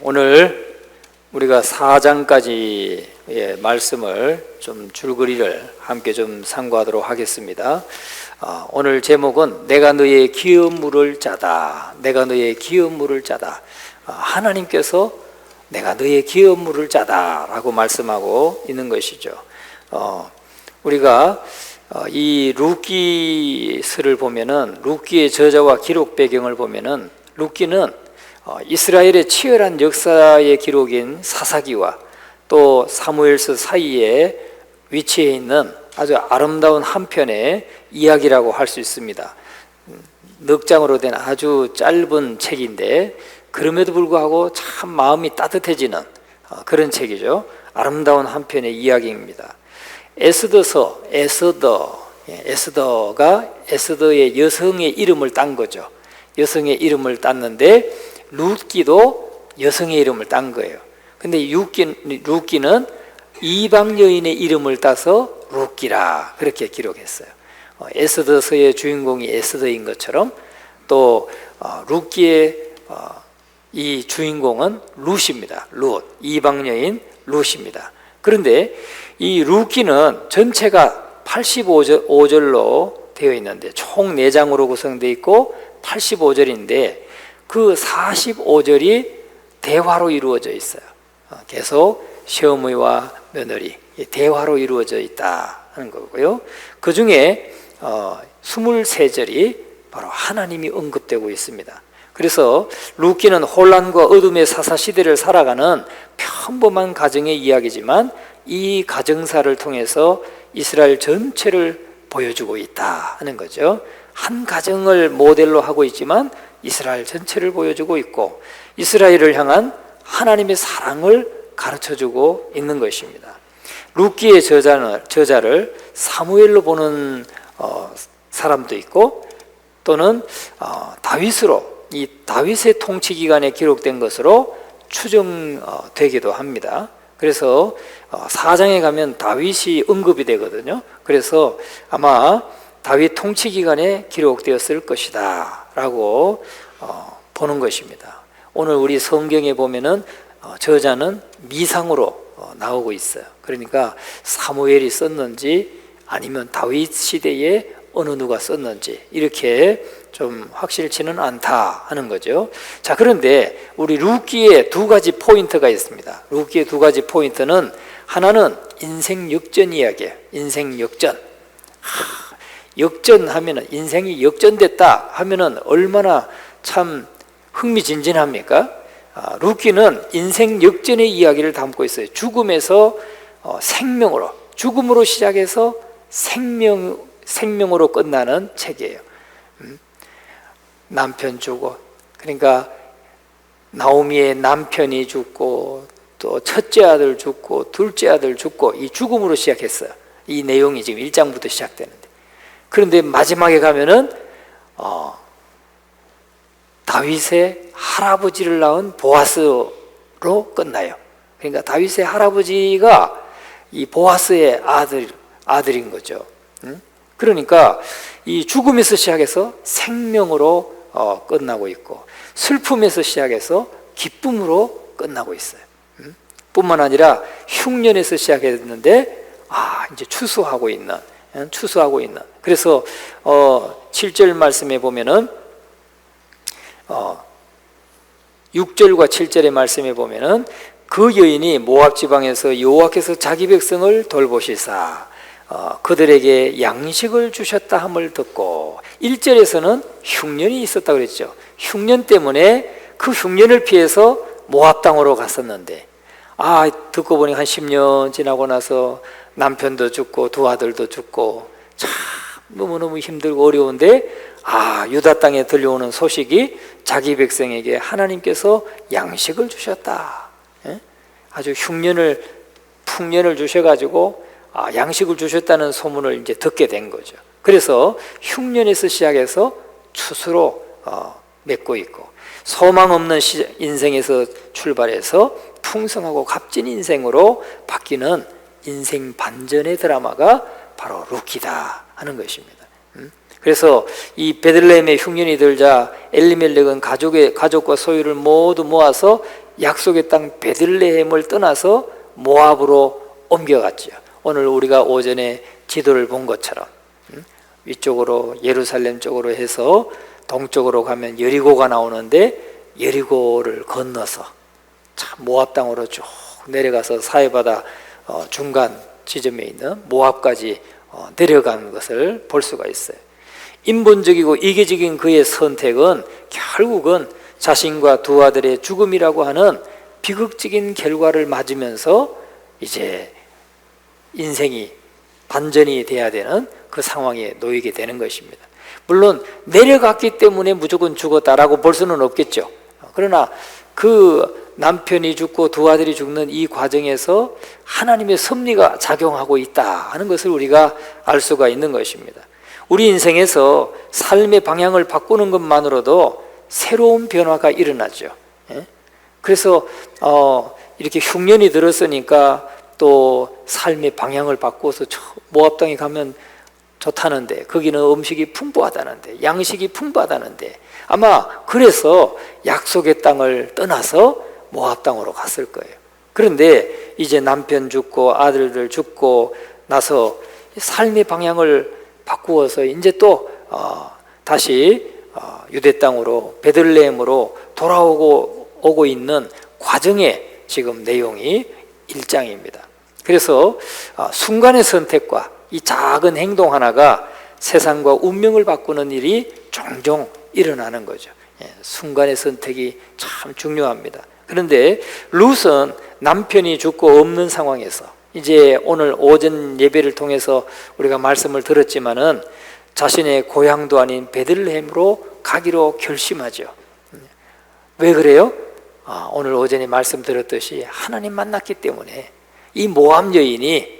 오늘 우리가 4장까지의 말씀을 좀 줄거리를 함께 좀 상고하도록 하겠습니다. 오늘 제목은 내가 너의 기업 물을 짜다. 내가 너의 기업 물을 짜다. 하나님께서 내가 너의 기업 물을 짜다 라고 말씀하고 있는 것이죠. 우리가 이 룻기서를 보면은, 룻기의 저자와 기록 배경을 보면은, 룻기는 이스라엘의 치열한 역사의 기록인 사사기와 또 사무엘서 사이에 위치해 있는 아주 아름다운 한 편의 이야기라고 할 수 있습니다. 넉 장으로 된 아주 짧은 책인데 그럼에도 불구하고 참 마음이 따뜻해지는 그런 책이죠. 아름다운 한 편의 이야기입니다. 에스더가 에스더의 여성의 이름을 딴 거죠. 여성의 이름을 땄는데 룻기도 여성의 이름을 딴 거예요. 근데 룻기는 이방 여인의 이름을 따서 룻기라 그렇게 기록했어요. 에스더서의 주인공이 에스더인 것처럼 또 룻기의 이 주인공은 룻입니다. 룻, 이방 여인 룻입니다. 그런데 이 룻기는 전체가 85절로 되어 있는데 총 4장으로 구성되어 있고 85절인데 그 45절이 대화로 이루어져 있어요. 계속 시어머니와 며느리 대화로 이루어져 있다 하는 거고요. 그 중에 23절이 바로 하나님이 언급되고 있습니다. 그래서 룻기는 혼란과 어둠의 사사시대를 살아가는 평범한 가정의 이야기지만 이 가정사를 통해서 이스라엘 전체를 보여주고 있다 하는 거죠. 한 가정을 모델로 하고 있지만 이스라엘 전체를 보여주고 있고 이스라엘을 향한 하나님의 사랑을 가르쳐주고 있는 것입니다. 룻기의 저자를 사무엘로 보는 사람도 있고 또는 다윗으로, 이 다윗의 통치 기간에 기록된 것으로 추정되기도 합니다. 그래서 4장에 가면 다윗이 언급이 되거든요. 그래서 아마 다윗 통치 기간에 기록되었을 것이다 라고 보는 것입니다. 오늘 우리 성경에 보면은 저자는 미상으로 나오고 있어요. 그러니까 사무엘이 썼는지 아니면 다윗 시대에 어느 누가 썼는지 이렇게 좀 확실치는 않다 하는 거죠. 자, 그런데 우리 룻기에 두 가지 포인트가 있습니다. 룻기의 두 가지 포인트는, 하나는 인생 역전 이야기예요. 인생 역전. 역전하면은, 인생이 역전됐다 하면은 얼마나 참 흥미진진합니까? 룻기는 인생 역전의 이야기를 담고 있어요. 죽음에서 생명으로, 죽음으로 시작해서 생명으로 끝나는 책이에요. 남편 죽고, 그러니까 나오미의 남편이 죽고 또 첫째 아들 죽고 둘째 아들 죽고 이 죽음으로 시작했어요. 이 내용이 지금 1장부터 시작되는데, 그런데 마지막에 가면은 다윗의 할아버지를 낳은 보아스로 끝나요. 그러니까 다윗의 할아버지가 이 보아스의 아들인 거죠. 그러니까 이 죽음에서 시작해서 생명으로 끝나고 있고, 슬픔에서 시작해서 기쁨으로 끝나고 있어요. 뿐만 아니라 흉년에서 시작했는데 이제 추수하고 있는. 그래서 7절 말씀에 보면은 6절과 7절의 말씀에 보면은 그 여인이 모압 지방에서 여호와께서 자기 백성을 돌보시사 그들에게 양식을 주셨다 함을 듣고, 1절에서는 흉년이 있었다 그랬죠. 흉년 때문에 그 흉년을 피해서 모압 땅으로 갔었는데 듣고 보니 한 10년 지나고 나서 남편도 죽고 두 아들도 죽고 참 너무너무 힘들고 어려운데 유다 땅에 들려오는 소식이 자기 백성에게 하나님께서 양식을 주셨다. 아주 풍년을 주셔가지고 양식을 주셨다는 소문을 이제 듣게 된 거죠. 그래서 흉년에서 시작해서 추수로 맺고 있고, 소망 없는 인생에서 출발해서 풍성하고 값진 인생으로 바뀌는 인생 반전의 드라마가 바로 룻기다 하는 것입니다. 그래서 이 베들레헴에 흉년이 들자 엘리멜렉은 가족과 소유를 모두 모아서 약속의 땅 베들레헴을 떠나서 모압으로 옮겨갔죠. 오늘 우리가 오전에 지도를 본 것처럼 위쪽으로 예루살렘 쪽으로 해서 동쪽으로 가면 여리고가 나오는데 여리고를 건너서 참 모압 땅으로 쭉 내려가서 사해바다 중간 지점에 있는 모압까지 내려가는 것을 볼 수가 있어요. 인본적이고 이기적인 그의 선택은 결국은 자신과 두 아들의 죽음이라고 하는 비극적인 결과를 맞으면서 이제 인생이 반전이 돼야 되는 그 상황에 놓이게 되는 것입니다. 물론 내려갔기 때문에 무조건 죽었다라고 볼 수는 없겠죠. 그러나 그 남편이 죽고 두 아들이 죽는 이 과정에서 하나님의 섭리가 작용하고 있다 하는 것을 우리가 알 수가 있는 것입니다. 우리 인생에서 삶의 방향을 바꾸는 것만으로도 새로운 변화가 일어나죠. 그래서 이렇게 흉년이 들었으니까 또 삶의 방향을 바꿔서 모압 땅에 가면 좋다는데, 거기는 음식이 풍부하다는데, 양식이 풍부하다는데, 아마 그래서 약속의 땅을 떠나서 모압 땅으로 갔을 거예요. 그런데 이제 남편 죽고 아들들 죽고 나서 삶의 방향을 바꾸어서 이제 또 다시 유대 땅으로 베들레헴으로 돌아오고 있는 과정의 지금 내용이 1장입니다. 그래서 순간의 선택과 이 작은 행동 하나가 세상과 운명을 바꾸는 일이 종종 일어나는 거죠. 순간의 선택이 참 중요합니다. 그런데 룻은 남편이 죽고 없는 상황에서 이제 오늘 오전 예배를 통해서 우리가 말씀을 들었지만은 자신의 고향도 아닌 베들레헴으로 가기로 결심하죠. 왜 그래요? 오늘 오전에 말씀 들었듯이 하나님 만났기 때문에. 이 모압 여인이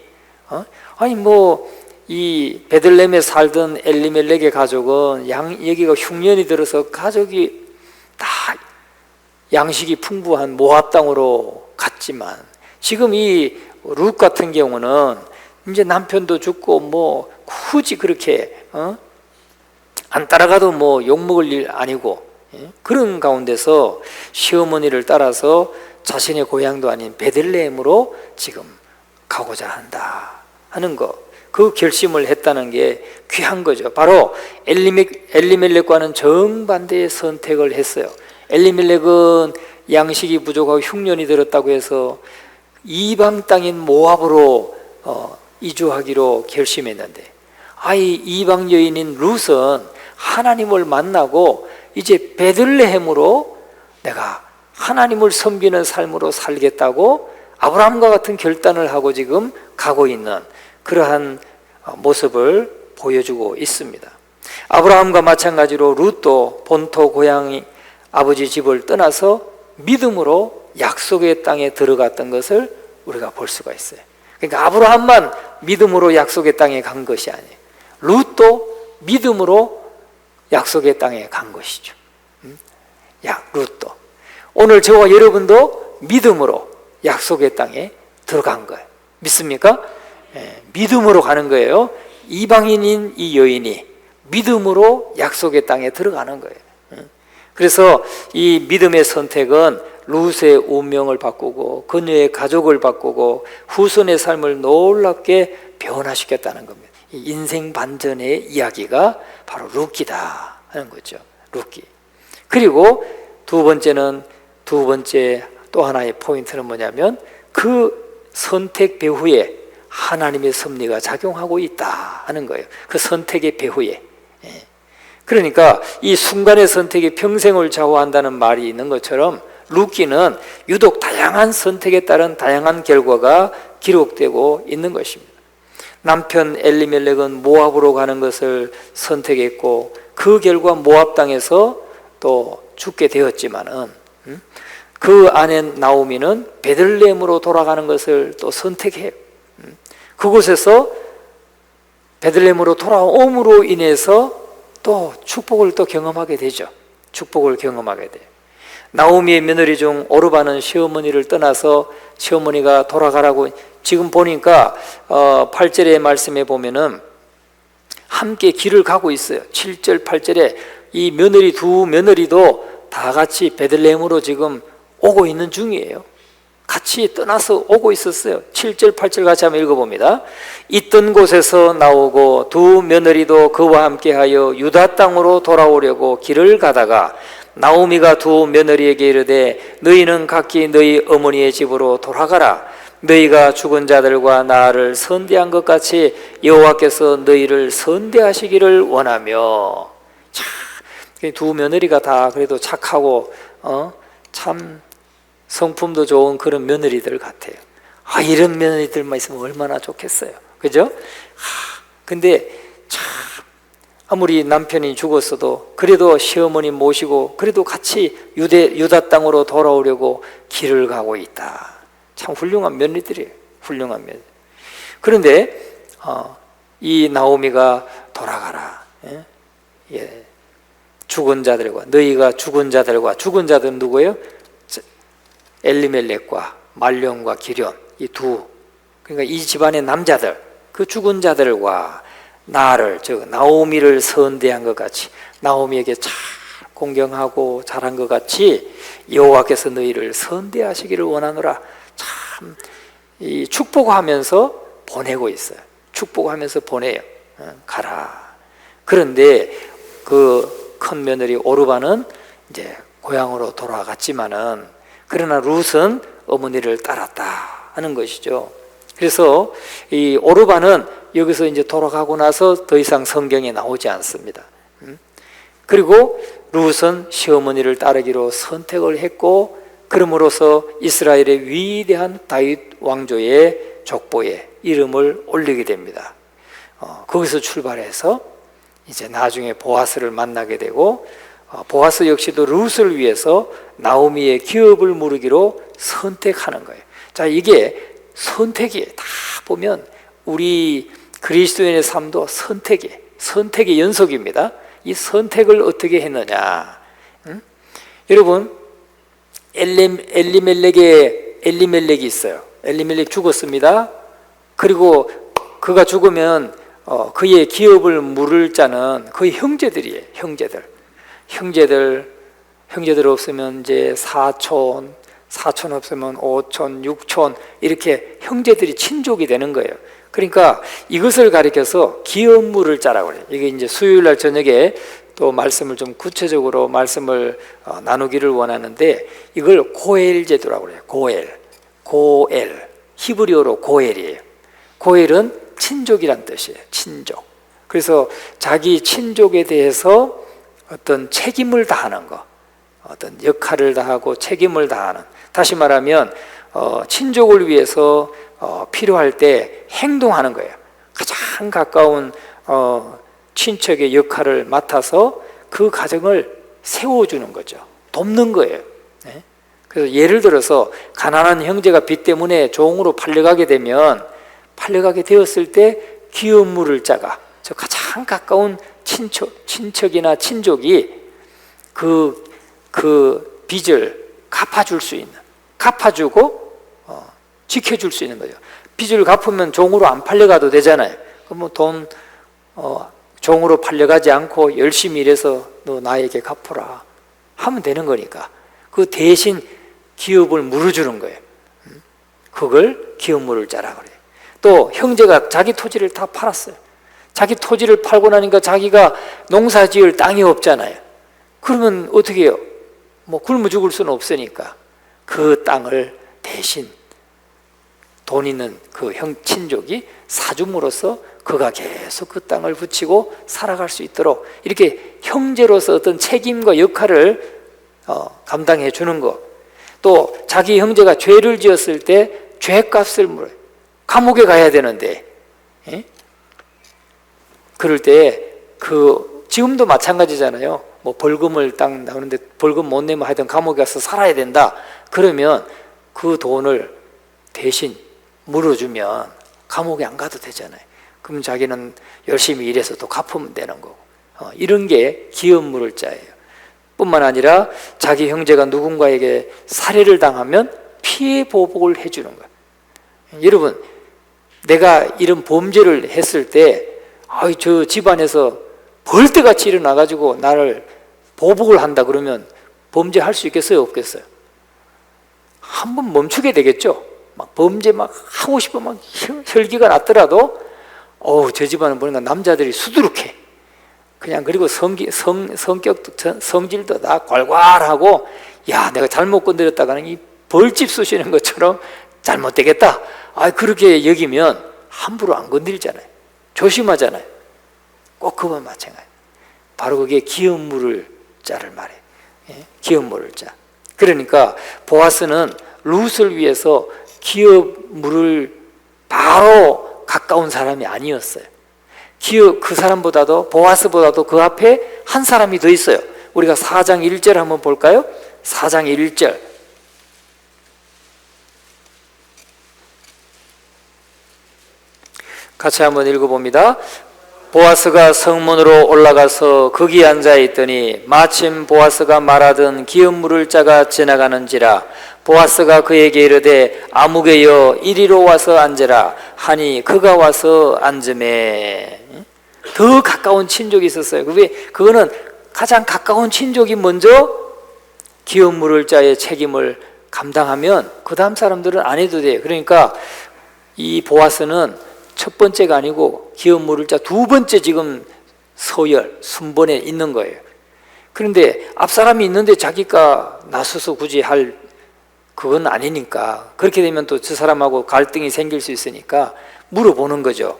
이 베들레헴에 살던 엘리멜렉의 가족은 여기가 흉년이 들어서 가족이 다 양식이 풍부한 모압 땅으로 갔지만, 지금 이 룻 같은 경우는 이제 남편도 죽고 굳이 그렇게 안 따라가도 욕먹을 일 아니고, 그런 가운데서 시어머니를 따라서 자신의 고향도 아닌 베들레헴으로 지금 가고자 한다 하는 것, 그 결심을 했다는 게 귀한 거죠. 바로 엘리멜렉과는 정반대의 선택을 했어요. 엘리멜렉은 양식이 부족하고 흉년이 들었다고 해서 이방 땅인 모압으로 이주하기로 결심했는데, 이방 여인인 룻은 하나님을 만나고 이제 베들레헴으로 내가 하나님을 섬기는 삶으로 살겠다고 아브라함과 같은 결단을 하고 지금 가고 있는 그러한 모습을 보여주고 있습니다. 아브라함과 마찬가지로 룻도 본토 고향 아버지 집을 떠나서 믿음으로 약속의 땅에 들어갔던 것을 우리가 볼 수가 있어요. 그러니까 아브라함만 믿음으로 약속의 땅에 간 것이 아니에요. 룻도 믿음으로 약속의 땅에 간 것이죠. 룻도 오늘 저와 여러분도 믿음으로 약속의 땅에 들어간 거예요. 믿습니까? 믿음으로 가는 거예요. 이방인인 이 여인이 믿음으로 약속의 땅에 들어가는 거예요. 그래서 이 믿음의 선택은 룻의 운명을 바꾸고 그녀의 가족을 바꾸고 후손의 삶을 놀랍게 변화시켰다는 겁니다. 이 인생 반전의 이야기가 바로 룻기다 하는 거죠. 룻기. 그리고 두 번째 또 하나의 포인트는 뭐냐면 그 선택 배후에 하나님의 섭리가 작용하고 있다 하는 거예요. 그 선택의 배후에. 그러니까 이 순간의 선택이 평생을 좌우한다는 말이 있는 것처럼 룻기는 유독 다양한 선택에 따른 다양한 결과가 기록되고 있는 것입니다. 남편 엘리멜렉은 모압으로 가는 것을 선택했고 그 결과 모압 땅에서 또 죽게 되었지만은 그 아내 나오미는 베들레헴으로 돌아가는 것을 또 선택해요. 그곳에서 베들레헴으로 돌아옴으로 인해서 또 축복을 또 경험하게 되죠. 축복을 경험하게 돼요. 나오미의 며느리 중 오르바는 시어머니를 떠나서 시어머니가 돌아가라고, 지금 보니까 8절의 말씀에 보면은 함께 길을 가고 있어요. 7절 8절에 이 며느리 두 며느리도 다 같이 베들레헴으로 지금 오고 있는 중이에요. 같이 떠나서 오고 있었어요. 7절 8절 같이 한번 읽어봅니다. 있던 곳에서 나오고 두 며느리도 그와 함께하여 유다 땅으로 돌아오려고 길을 가다가 나오미가 두 며느리에게 이르되 너희는 각기 너희 어머니의 집으로 돌아가라. 너희가 죽은 자들과 나를 선대한 것 같이 여호와께서 너희를 선대하시기를 원하며. 참, 두 며느리가 다 그래도 착하고 참 성품도 좋은 그런 며느리들 같아요. 이런 며느리들만 있으면 얼마나 좋겠어요. 그죠? 근데 참 아무리 남편이 죽었어도 그래도 시어머니 모시고 그래도 같이 유다 땅으로 돌아오려고 길을 가고 있다. 참 훌륭한 며느리들이에요. 훌륭한 며느리. 그런데 이 나오미가 돌아가라. 예. 죽은 자들과 너희가 죽은 자들은 누구예요? 엘리멜렉과 말론과 기련, 이 두, 그러니까 이 집안의 남자들, 그 죽은 자들과 나를, 즉 나오미를 선대한 것 같이, 나오미에게 잘 공경하고 잘한 것 같이 여호와께서 너희를 선대하시기를 원하노라. 참 이 축복하면서 보내고 있어요. 축복하면서 보내요. 가라. 그런데 그 큰 며느리 오르바는 이제 고향으로 돌아갔지만은, 그러나 룻은 어머니를 따랐다 하는 것이죠. 그래서 이 오르바는 여기서 이제 돌아가고 나서 더 이상 성경에 나오지 않습니다. 그리고 룻은 시어머니를 따르기로 선택을 했고, 그럼으로써 이스라엘의 위대한 다윗 왕조의 족보에 이름을 올리게 됩니다. 거기서 출발해서 이제 나중에 보아스를 만나게 되고, 보아스 역시도 룻을 위해서 나오미의 기업을 무르기로 선택하는 거예요. 자, 이게 선택이에요. 다 보면 우리 그리스도인의 삶도 선택의 연속입니다. 이 선택을 어떻게 했느냐? 여러분, 엘리멜렉이 있어요. 엘리멜렉 죽었습니다. 그리고 그가 죽으면 그의 기업을 물을 자는 그의 형제들이에요. 형제들 없으면 이제 사촌 없으면 오촌, 육촌, 이렇게 형제들이 친족이 되는 거예요. 그러니까 이것을 가리켜서 기업 물을 자라고 그래요. 이게 이제 수요일 날 저녁에 또 말씀을 좀 구체적으로 말씀을 나누기를 원하는데, 이걸 고엘 제도라고 그래요. 고엘. 히브리어로 고엘이에요. 고엘은 친족이란 뜻이에요. 친족. 그래서 자기 친족에 대해서 어떤 책임을 다하는 거, 어떤 역할을 다하고 책임을 다하는, 다시 말하면 친족을 위해서 필요할 때 행동하는 거예요. 가장 가까운 친척의 역할을 맡아서 그 가정을 세워주는 거죠. 돕는 거예요. 그래서 예를 들어서 가난한 형제가 빚 때문에 종으로 팔려가게 되었을 때 기업 물을 자가, 저 가장 가까운 친척이나 친족이 그 빚을 갚아주고 지켜줄 수 있는 거죠. 빚을 갚으면 종으로 안 팔려가도 되잖아요. 그럼 돈 종으로 팔려가지 않고 열심히 일해서 너 나에게 갚아라 하면 되는 거니까, 그 대신 기업을 물어주는 거예요. 그걸 기업 물을 자라 그래요. 또 형제가 자기 토지를 다 팔았어요. 자기 토지를 팔고 나니까 자기가 농사 지을 땅이 없잖아요. 그러면 어떻게 해요? 뭐 굶어 죽을 수는 없으니까 그 땅을 대신 돈 있는 그 친족이 사줌으로써 그가 계속 그 땅을 붙이고 살아갈 수 있도록 이렇게 형제로서 어떤 책임과 역할을 감당해 주는 것. 또 자기 형제가 죄를 지었을 때 죄값을 물어요. 감옥에 가야 되는데, 그럴 때 지금도 마찬가지잖아요. 뭐 벌금을 딱 나오는데 벌금 못 내면 하여튼 감옥에 가서 살아야 된다. 그러면 그 돈을 대신 물어주면 감옥에 안 가도 되잖아요. 그럼 자기는 열심히 일해서 또 갚으면 되는 거고. 이런 게 기업 물을 자예요. 뿐만 아니라 자기 형제가 누군가에게 살해를 당하면 피해 보복을 해주는 거예요. 여러분, 내가 이런 범죄를 했을 때 저 집안에서 벌떼같이 일어나가지고 나를 보복을 한다 그러면 범죄할 수 있겠어요? 없겠어요? 한번 멈추게 되겠죠. 막 범죄 막 하고 싶어 막 혈기가 났더라도 저 집안은 보니까 남자들이 수두룩해. 그냥 그리고 성격도 성질도 다 괄괄하고 야 내가 잘못 건드렸다가는 이 벌집 쑤시는 것처럼 잘못되겠다. 그렇게 여기면 함부로 안 건드리잖아요. 조심하잖아요. 꼭 그건 마찬가지. 바로 그게 기업 물을 자를 말해. 기업 물을 자. 그러니까 보아스는 룻을 위해서 기업 물을 바로 가까운 사람이 아니었어요. 그 사람보다도 보아스보다도 그 앞에 한 사람이 더 있어요. 우리가 4장 1절 한번 볼까요? 4장 1절 같이 한번 읽어봅니다. 보아스가 성문으로 올라가서 거기 앉아있더니 마침 보아스가 말하던 기업 물을 자가 지나가는지라. 보아스가 그에게 이르되 아무개여 이리로 와서 앉으라 하니 그가 와서 앉으매. 더 가까운 친족이 있었어요. 그거는 가장 가까운 친족이 먼저 기업 물을 자의 책임을 감당하면 그 다음 사람들은 안 해도 돼요. 그러니까 이 보아스는 첫 번째가 아니고 기업 물을 자 두 번째 지금 서열 순번에 있는 거예요. 그런데 앞 사람이 있는데 자기가 나서서 굳이 할 그건 아니니까 그렇게 되면 또 저 사람하고 갈등이 생길 수 있으니까 물어보는 거죠.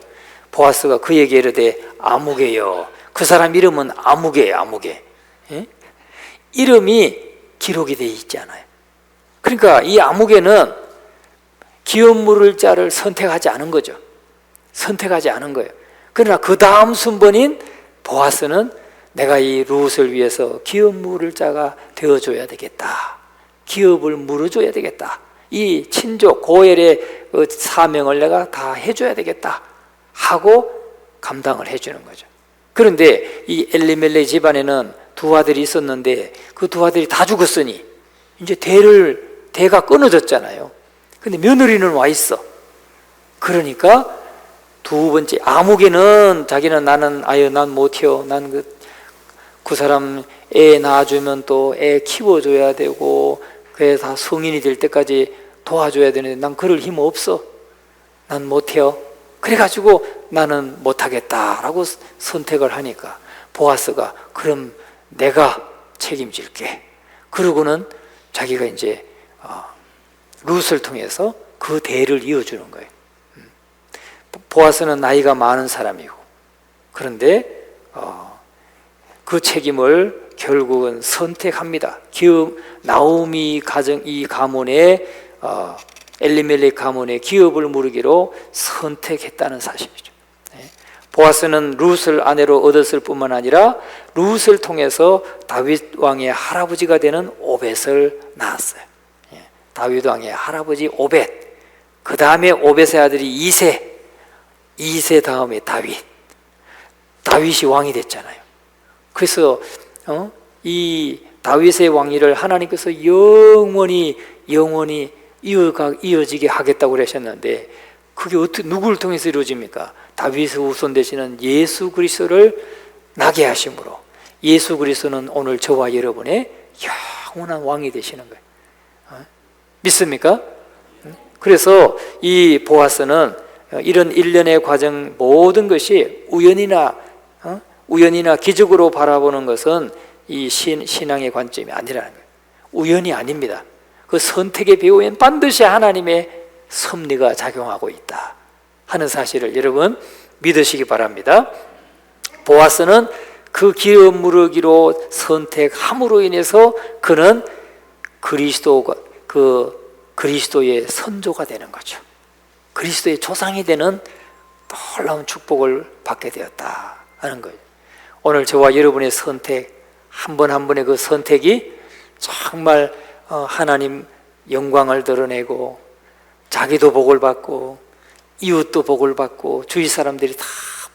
보아스가 그에게 이르되 아무개요. 그 사람 이름은 아무개예요. 아무개. 이름이 기록이 되어 있지 않아요. 그러니까 이 아무개는 기업 물을 자를 선택하지 않은 거죠. 선택하지 않은 거예요. 그러나 그 다음 순번인 보아스는 내가 이 룻을 위해서 기업 물을 자가 되어줘야 되겠다. 기업을 물어줘야 되겠다. 이 친족 고엘의 그 사명을 내가 다 해줘야 되겠다 하고 감당을 해주는 거죠. 그런데 이 엘리멜렉 집안에는 두 아들이 있었는데 그 두 아들이 다 죽었으니 이제 대가 끊어졌잖아요. 근데 며느리는 와 있어. 그러니까 두 번째 아무개는 자기는 난 못해요. 난 그 사람 애 낳아주면 또 애 키워줘야 되고 그애 다 성인이 될 때까지 도와줘야 되는데 난 그럴 힘 없어. 난 못해요. 그래가지고 나는 못하겠다라고 선택을 하니까 보아스가 그럼 내가 책임질게. 그러고는 자기가 이제 룻을 통해서 그 대를 이어주는 거예요. 보아스는 나이가 많은 사람이고 그런데 그 책임을 결국은 선택합니다. 나오미 가정 이 가문의 엘리멜렉 가문의 기업을 물으기로 선택했다는 사실이죠. 보아스는 룻을 아내로 얻었을 뿐만 아니라 룻을 통해서 다윗 왕의 할아버지가 되는 오벳을 낳았어요. 다윗 왕의 할아버지 오벳. 그 다음에 오벳의 아들이 이세 다음에 다윗이 왕이 됐잖아요. 그래서 이 다윗의 왕위를 하나님께서 영원히 이어지게 하겠다고 그러셨는데 그게 누구를 통해서 이루어집니까? 다윗의 후손 되시는 예수 그리스도를 나게 하심으로 예수 그리스도는 오늘 저와 여러분의 영원한 왕이 되시는 거예요. 믿습니까? 그래서 이 보아스는 이런 일련의 과정 모든 것이 우연이나 기적으로 바라보는 것은 이 신앙의 관점이 아니라는 거예요. 우연이 아닙니다. 그 선택의 배후엔 반드시 하나님의 섭리가 작용하고 있다 하는 사실을 여러분 믿으시기 바랍니다. 보아스는 그 기업 물으기로 선택함으로 인해서 그는 그리스도의 선조가 되는 거죠. 그리스도의 조상이 되는 놀라운 축복을 받게 되었다 하는 거예요. 오늘 저와 여러분의 선택 한 번 한 번의 그 선택이 정말 하나님 영광을 드러내고 자기도 복을 받고 이웃도 복을 받고 주위 사람들이 다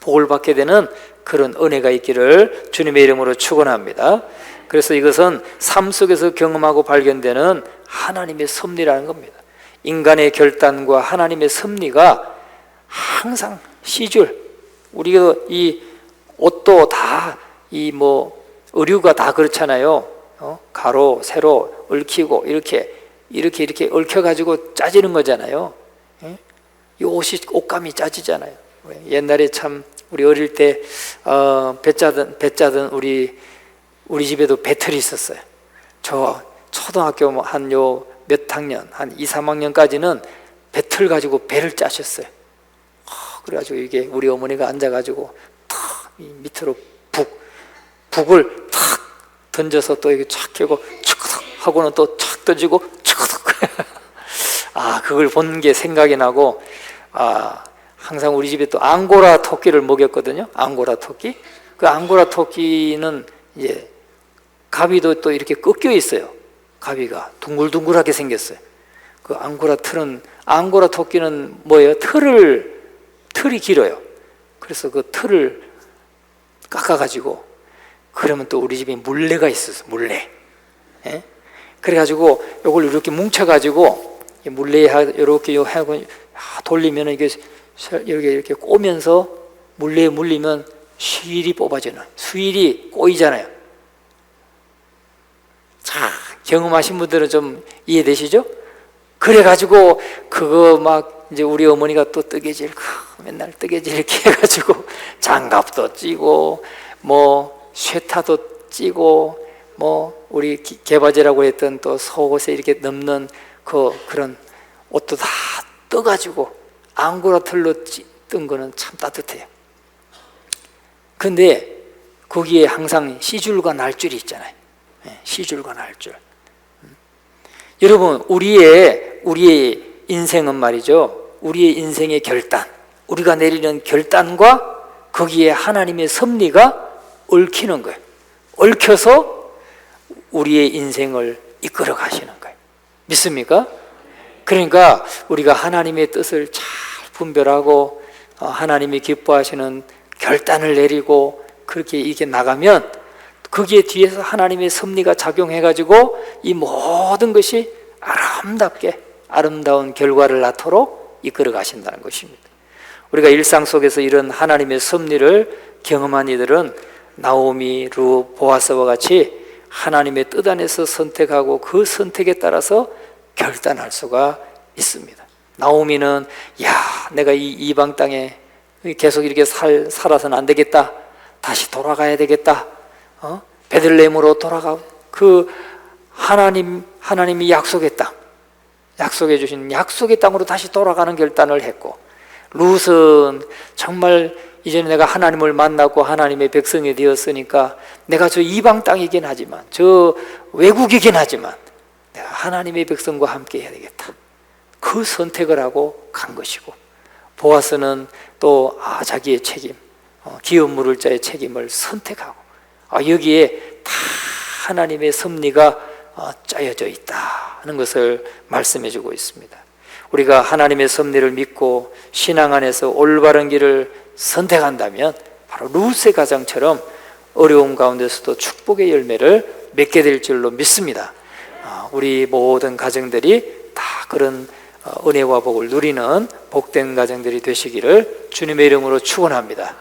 복을 받게 되는 그런 은혜가 있기를 주님의 이름으로 축원합니다. 그래서 이것은 삶 속에서 경험하고 발견되는 하나님의 섭리라는 겁니다. 인간의 결단과 하나님의 섭리가 항상 시줄 우리가 이 옷도 다 의류가 다 그렇잖아요. 가로 세로 얽히고 이렇게 이렇게 얽혀가지고 짜지는 거잖아요. 예? 이 옷이 옷감이 짜지잖아요. 옛날에 참 우리 어릴 때 배 짜던 우리 집에도 배틀이 있었어요. 저 초등학교 한 몇 학년, 한 2, 3학년까지는 배틀 가지고 배를 짜셨어요. 그래가지고 이게 우리 어머니가 앉아가지고 탁 밑으로 북을 탁 던져서 또 이렇게 착 켜고 촥 하고는 또 착 던지고 촥 그걸 본 게 생각이 나고, 항상 우리 집에 또 앙고라 토끼를 먹였거든요. 앙고라 토끼. 그 앙고라 토끼는 이제 가비도 또 이렇게 꺾여 있어요. 가비가 둥글둥글하게 생겼어요. 그 앙고라 토끼는 뭐예요? 털이 길어요. 그래서 그 털을 깎아가지고, 그러면 또 우리 집에 물레가 있었어. 물레. 예? 그래가지고 요걸 이렇게 뭉쳐가지고 물레에 이렇게 하고 돌리면 이게 이렇게 꼬면서 물레에 물리면 수일이 뽑아지는, 수일이 꼬이잖아요. 자, 경험하신 분들은 좀 이해되시죠? 그래가지고 그거 막 이제 우리 어머니가 또 뜨개질, 맨날 뜨개질 이렇게 해가지고 장갑도 찌고 뭐 쇠타도 찌고 뭐 우리 개바지라고 했던 또 속옷에 이렇게 넘는 그런 옷도 다 떠가지고 앙고라 털로 뜬 거는 참 따뜻해요. 근데 거기에 항상 시줄과 날줄이 있잖아요. 시줄과 날줄. 여러분, 우리의 인생은 말이죠, 우리의 인생의 결단, 우리가 내리는 결단과 거기에 하나님의 섭리가 얽히는 거예요. 얽혀서 우리의 인생을 이끌어 가시는 거예요. 믿습니까? 그러니까 우리가 하나님의 뜻을 잘 분별하고 하나님이 기뻐하시는 결단을 내리고 그렇게 이렇게 나가면 거기에 뒤에서 하나님의 섭리가 작용해가지고 이 모든 것이 아름다운 결과를 낳도록 이끌어 가신다는 것입니다. 우리가 일상 속에서 이런 하나님의 섭리를 경험한 이들은 나오미, 루, 보아스와 같이 하나님의 뜻 안에서 선택하고 그 선택에 따라서 결단할 수가 있습니다. 나오미는 내가 이 이방 땅에 계속 이렇게 살아서는 안 되겠다, 다시 돌아가야 되겠다, 베들레헴으로 돌아가 그 하나님이 약속의 땅, 약속해 주신 약속의 땅으로 다시 돌아가는 결단을 했고, 룻은 정말 이제는 내가 하나님을 만나고 하나님의 백성이 되었으니까 내가 저 이방 땅이긴 하지만, 저 외국이긴 하지만 내가 하나님의 백성과 함께 해야 되겠다, 그 선택을 하고 간 것이고, 보아스는 또 자기의 책임, 기업 물을 자의 책임을 선택하고, 여기에 다 하나님의 섭리가 짜여져 있다는 것을 말씀해 주고 있습니다. 우리가 하나님의 섭리를 믿고 신앙 안에서 올바른 길을 선택한다면 바로 룻의 가정처럼 어려움 가운데서도 축복의 열매를 맺게 될 줄로 믿습니다. 우리 모든 가정들이 다 그런 은혜와 복을 누리는 복된 가정들이 되시기를 주님의 이름으로 축원합니다.